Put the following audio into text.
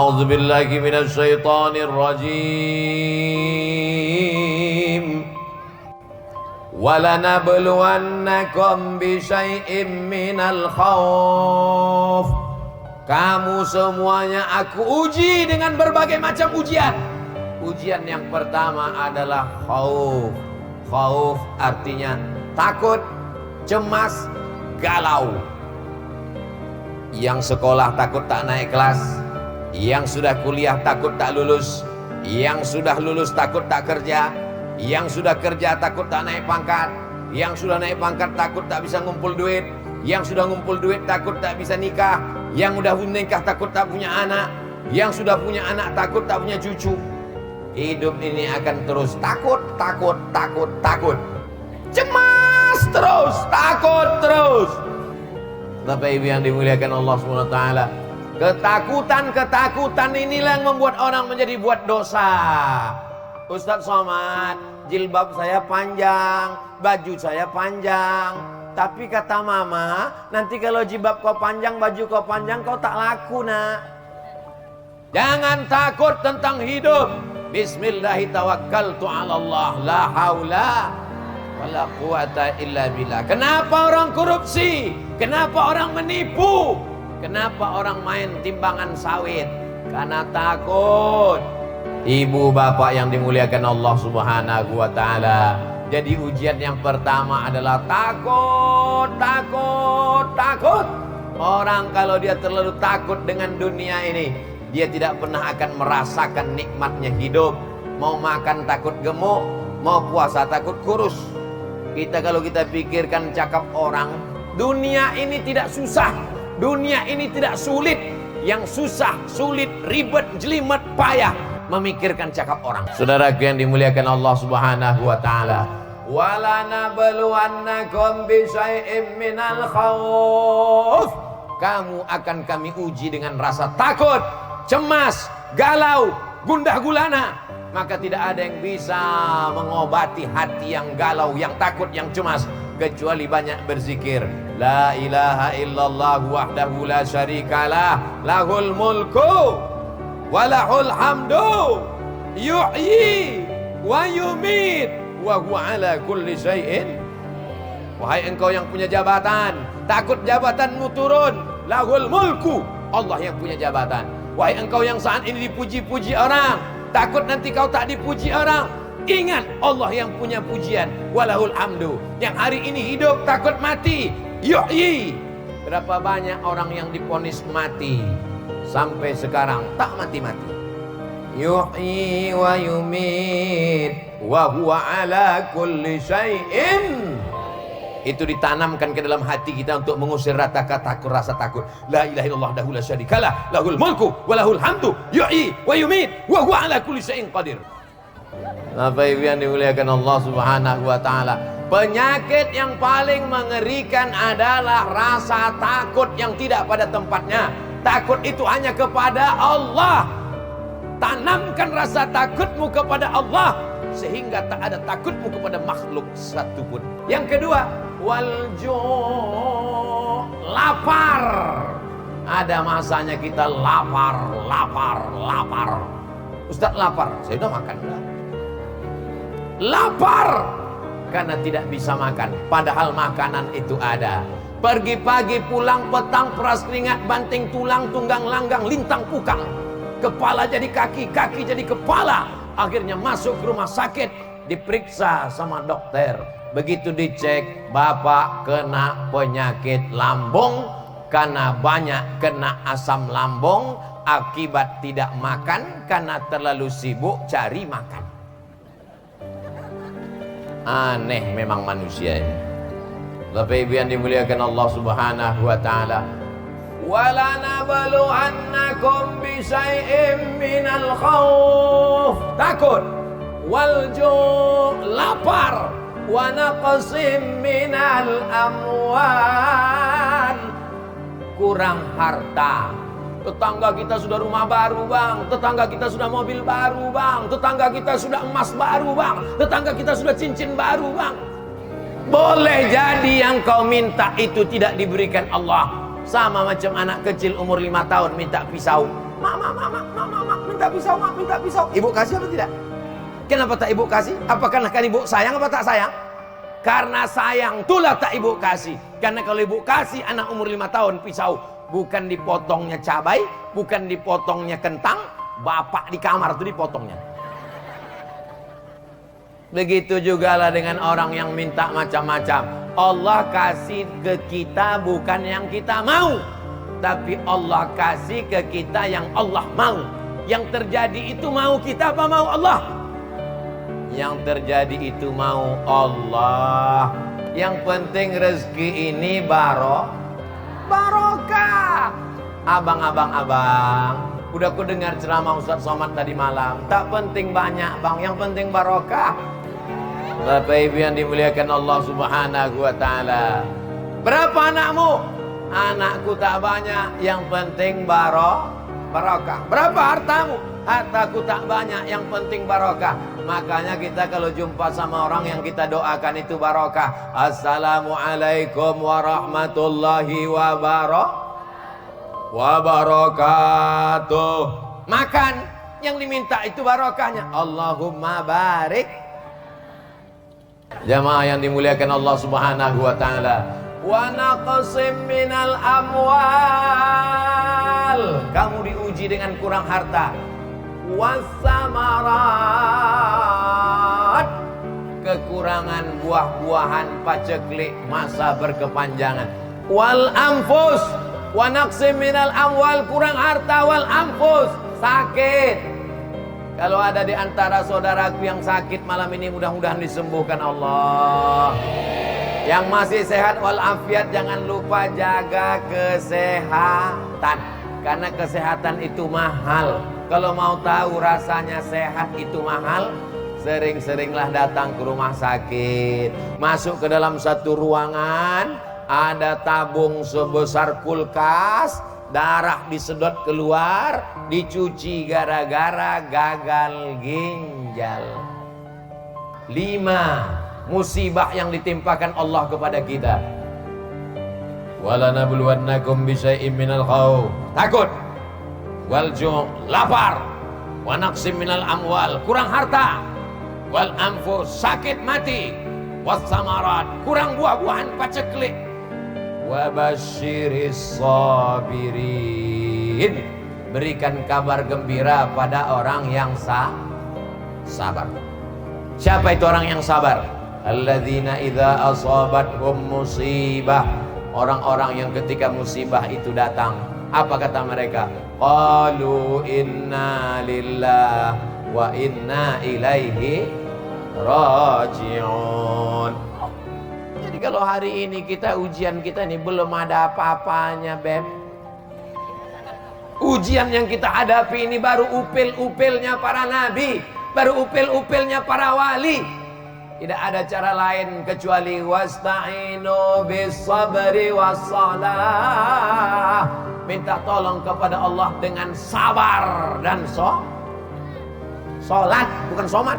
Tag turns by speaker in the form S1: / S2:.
S1: A'udzu billahi minasy syaithanir rajim. Walanabluwannakum bisyai'im minal khauf. Kamu semuanya aku uji dengan berbagai macam ujian. Ujian yang pertama adalah khauf. Khauf artinya takut, cemas, galau. Yang sekolah takut tak naik kelas, yang sudah kuliah takut tak lulus, yang sudah lulus takut tak kerja, yang sudah kerja takut tak naik pangkat, yang sudah naik pangkat takut tak bisa ngumpul duit, yang sudah ngumpul duit takut tak bisa nikah, yang udah nikah takut tak punya anak, yang sudah punya anak takut tak punya cucu. Hidup ini akan terus takut, takut, takut, takut, cemas terus, takut terus. Bapak Ibu yang dimuliakan Allah SWT, ketakutan inilah yang membuat orang menjadi buat dosa. Ustadz Somad, jilbab saya panjang, baju saya panjang, tapi kata mama, nanti kalau jilbab kau panjang, baju kau panjang, kau tak laku nak. Jangan takut tentang hidup. Bismillahirrahmanirrahim. La haula wala quwata illa billah. Kenapa orang korupsi? Kenapa orang menipu? Kenapa orang main timbangan sawit? Karena takut. Ibu bapak yang dimuliakan Allah Subhanahu wa taala. Jadi ujian yang pertama adalah takut, takut, takut. Orang kalau dia terlalu takut dengan dunia ini, dia tidak pernah akan merasakan nikmatnya hidup. Mau makan takut gemuk, mau puasa takut kurus. Kalau kita pikirkan cakap orang, dunia ini tidak susah, dunia ini tidak sulit. Yang susah, sulit, ribet, jelimet, payah memikirkan cakap orang. Saudaraku yang dimuliakan Allah Subhanahu wa taala, walanabluwannakum bisyai'im minal khauf. Kamu akan kami uji dengan rasa takut, cemas, galau, gundah gulana. Maka tidak ada yang bisa mengobati hati yang galau, yang takut, yang cemas, kecuali banyak berzikir. La ilaha illallah wahdahu la syarikalah, lahul mulku walahul hamdu, yuhyi wa yumit wa huwa ala kulli syai'in. Wahai engkau yang punya jabatan, takut jabatanmu turun. Lahul mulku, Allah yang punya jabatan. Wahai engkau yang saat ini dipuji-puji orang, takut nanti kau tak dipuji orang, ingat Allah yang punya pujian. Walahul hamdu, yang hari ini hidup takut mati. Yuhyi, berapa banyak orang yang diponis mati sampai sekarang tak mati-mati. Yuhyi wa yumit wa huwa ala kulli syai'in. Itu ditanamkan ke dalam hati kita untuk mengusir rasa takut. La ilaha illallah wahdahu la syarikalah, lahul mulku wa lahul hamdu, yuhyi wa yumit wa huwa ala kulli syai'in qadir. Bapak Ibu yang dimuliakan Allah Subhanahu wa taala, penyakit yang paling mengerikan adalah rasa takut yang tidak pada tempatnya. Takut itu hanya kepada Allah. Tanamkan rasa takutmu kepada Allah, sehingga tak ada takutmu kepada makhluk satupun. Yang kedua, walju', lapar. Ada masanya kita lapar. Ustaz lapar, saya udah makan. Lapar karena tidak bisa makan, padahal makanan itu ada. Pergi pagi pulang petang, peras keringat, banting tulang, tunggang langgang, lintang pukang. Kepala jadi kaki, kaki jadi kepala. Akhirnya masuk ke rumah sakit, diperiksa sama dokter. Begitu dicek, bapak kena penyakit lambung karena banyak kena asam lambung akibat tidak makan karena terlalu sibuk cari makan. Aneh memang manusia ini. Bapak Ibu yang dimuliakan Allah Subhanahu wa taala, walanabluwannakum bisyai'im minal khauf, takut, walju', lapar, wa naqsim minal amwal, kurang harta. Tetangga kita sudah rumah baru bang, tetangga kita sudah mobil baru bang, tetangga kita sudah emas baru bang, tetangga kita sudah cincin baru bang. Boleh jadi yang kau minta itu tidak diberikan Allah. Sama macam anak kecil umur 5 tahun minta pisau. mak, minta pisau, mak, minta pisau. Ibu kasih apa tidak? Kenapa tak ibu kasih? Apakah kan ibu sayang apa tak sayang? Karena sayang itulah tak ibu kasih. Karena kalau ibu kasih anak umur 5 tahun pisau, bukan dipotongnya cabai, bukan dipotongnya kentang, bapak di kamar itu dipotongnya. Begitu juga lah dengan orang yang minta macam-macam. Allah kasih ke kita bukan yang kita mau, tapi Allah kasih ke kita yang Allah mau. Yang terjadi itu mau kita apa mau Allah? Yang terjadi itu mau Allah. Yang penting rezeki ini barokah. Abang, udah ku dengar ceramah Ustaz Somad tadi malam. Tak penting banyak bang, yang penting barokah. Bapak Ibu yang dimuliakan Allah Subhanahu wa ta'ala. Berapa anakmu? Anakku tak banyak, yang penting barokah. Berapa hartamu? Hartaku tak banyak, yang penting barokah. Makanya kita kalau jumpa sama orang yang kita doakan itu barokah. Assalamualaikum warahmatullahi wabarakatuh. Makan, yang diminta itu barokahnya. Allahumma barik. Jamaah yang dimuliakan Allah Subhanahu wa ta'ala. Wa naqsim minal amwal. Kamu diuji dengan kurang harta. Wasamarat, kekurangan buah-buahan paceklik masa berkepanjangan. Wal anfus, wa naqsim minal amwal, kurang harta. Wal anfus, sakit. Kalau ada di antara saudaraku yang sakit malam ini, mudah-mudahan disembuhkan Allah. Yang masih sehat walafiat, jangan lupa jaga kesehatan, karena kesehatan itu mahal. Kalau mau tahu rasanya sehat itu mahal, sering-seringlah datang ke rumah sakit. Masuk ke dalam satu ruangan, ada tabung sebesar kulkas, darah disedot keluar, dicuci gara-gara gagal ginjal. 5 musibah yang ditimpakan Allah kepada kita. Walanabluwannakum bisyai'im minal khauf, takut, wal ju', lapar, wa naqsim minal amwal, kurang harta, wal anfus, sakit mati, was samarat, kurang buah-buahan paceklik, wa basyiris sabirin, berikan kabar gembira pada orang yang sabar. Siapa itu orang yang sabar? Alladzina idza asabathum musibah, orang-orang yang ketika musibah itu datang, apa kata mereka? Qalu inna lillah wa inna ilaihi raji'un. Jadi kalau hari ini ujian kita ini belum ada apa-apanya, Beb. Ujian yang kita hadapi ini baru upil-upilnya para nabi, baru upil-upilnya para wali. Tidak ada cara lain kecuali wasta'inu bis-sabri was-salah. Minta tolong kepada Allah dengan sabar dan sholat, bukan somat.